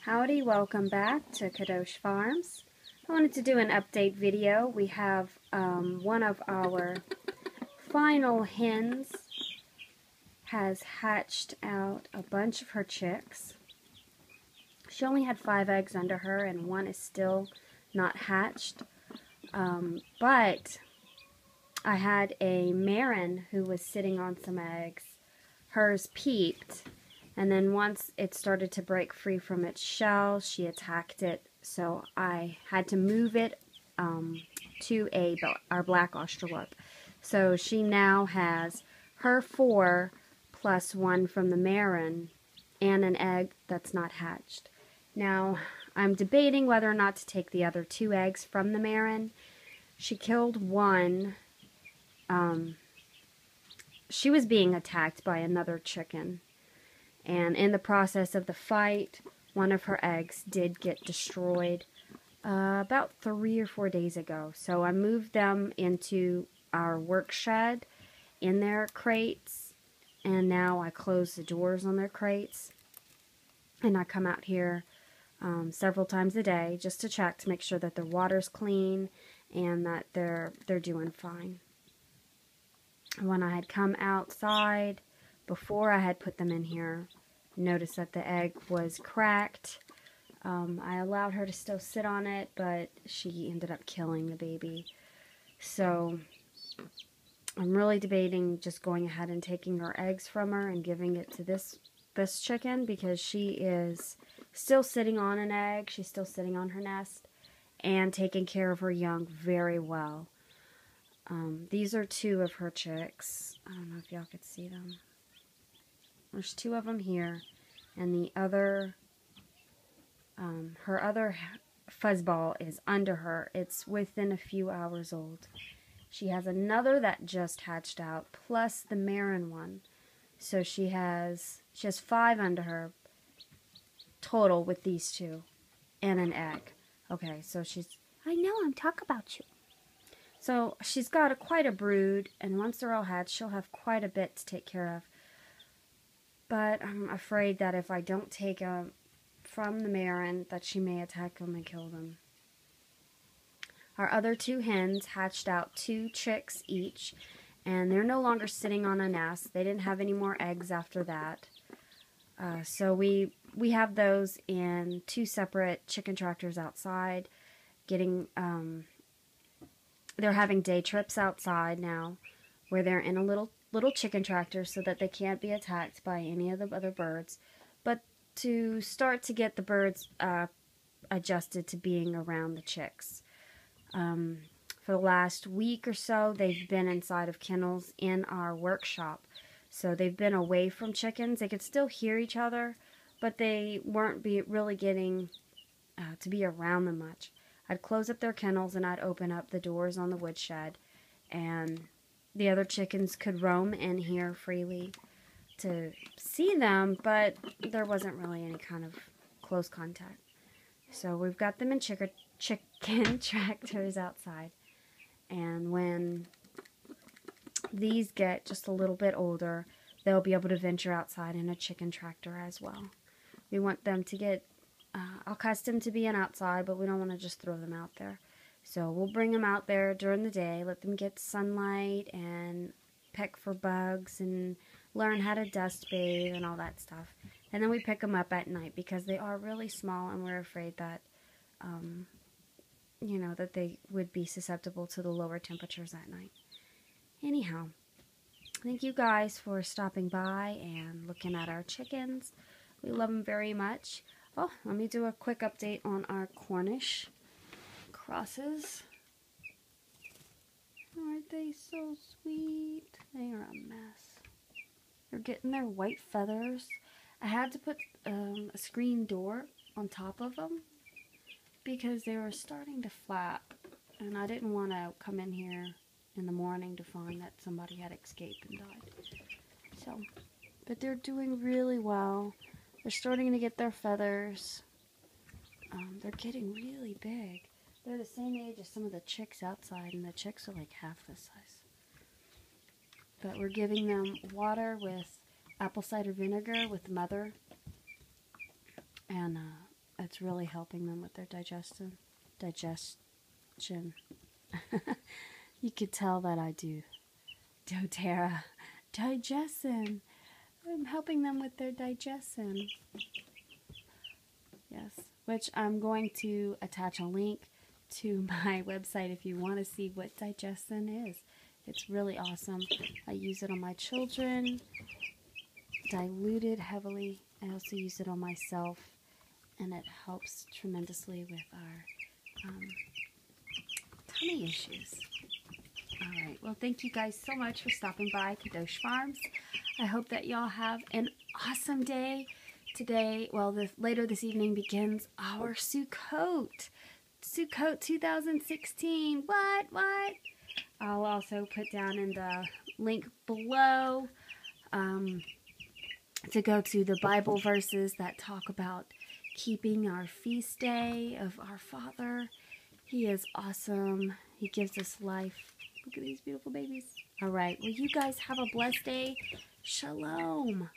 Howdy, welcome back to Kadosh Farms. I wanted to do an update video. We have one of our final hens has hatched out a bunch of her chicks. She only had 5 eggs under her and one is still not hatched. But I had a Marin who was sitting on some eggs. Hers peeped. And then once it started to break free from its shell, she attacked it. So I had to move it to our black Australorp. So she now has her 4 plus 1 from the Marin and an egg that's not hatched. Now I'm debating whether or not to take the other 2 eggs from the Marin. She killed one. She was being attacked by another chicken. And in the process of the fight, one of her eggs did get destroyed about 3 or 4 days ago. So I moved them into our work shed in their crates. And now I close the doors on their crates. And I come out here several times a day just to check to make sure that their water's clean and that they're doing fine. When I had come outside, before I had put them in here, noticed that the egg was cracked. I allowed her to still sit on it, but she ended up killing the baby. So I'm really debating just going ahead and taking her eggs from her and giving it to this chicken, because she is still sitting on an egg. She's still sitting on her nest and taking care of her young very well. These are 2 of her chicks. I don't know if y'all could see them. There's 2 of them here, and the other, her other fuzzball is under her. It's within a few hours old. She has another that just hatched out, plus the Marin one. So she has 5 under her total with these 2, and an egg. Okay, so I know I'm talking about you. So she's got quite a brood, and once they're all hatched, she'll have quite a bit to take care of. But I'm afraid that if I don't take them from the Marin, that she may attack them and kill them. Our other 2 hens hatched out 2 chicks each, and they're no longer sitting on a nest. They didn't have any more eggs after that. So we have those in 2 separate chicken tractors outside, getting they're having day trips outside now, where they're in a little chicken tractor so that they can't be attacked by any of the other birds, but to start to get the birds adjusted to being around the chicks. For the last week or so, they've been inside of kennels in our workshop. So they've been away from chickens. They could still hear each other, but they weren't really getting to be around them much. I'd close up their kennels and I'd open up the doors on the woodshed, and the other chickens could roam in here freely to see them, but there wasn't really any kind of close contact. So we've got them in chicken tractors outside. And when these get just a little bit older, they'll be able to venture outside in a chicken tractor as well. We want them to get accustomed to being outside, but we don't want to just throw them out there. So we'll bring them out there during the day, let them get sunlight and peck for bugs and learn how to dust bathe and all that stuff. And then we pick them up at night because they are really small, and we're afraid that, that they would be susceptible to the lower temperatures at night. Anyhow, thank you guys for stopping by and looking at our chickens. We love them very much. Oh, let me do a quick update on our Cornish crosses. Aren't they so sweet? They are a mess. They're getting their white feathers. I had to put a screen door on top of them because they were starting to flap, and I didn't want to come in here in the morning to find that somebody had escaped and died. So, but they're doing really well. They're starting to get their feathers. They're getting really big. They're the same age as some of the chicks outside, and the chicks are like half this size. But we're giving them water with apple cider vinegar with mother and it's really helping them with their digestion. You could tell that I do. doTERRA. Digestion. I'm helping them with their digestion. Yes, which I'm going to attach a link to my website if you want to see what digestion is. It's really awesome. I use it on my children, diluted heavily. I also use it on myself, and it helps tremendously with our tummy issues. All right, well, thank you guys so much for stopping by Kadosh Farms. I hope that y'all have an awesome day. Today, well, later this evening begins our Sukkot. Sukkot 2016. What? I'll also put down in the link below to go to the Bible verses that talk about keeping our feast day of our Father. He is awesome. He gives us life. Look at these beautiful babies. All right. Well, you guys have a blessed day. Shalom.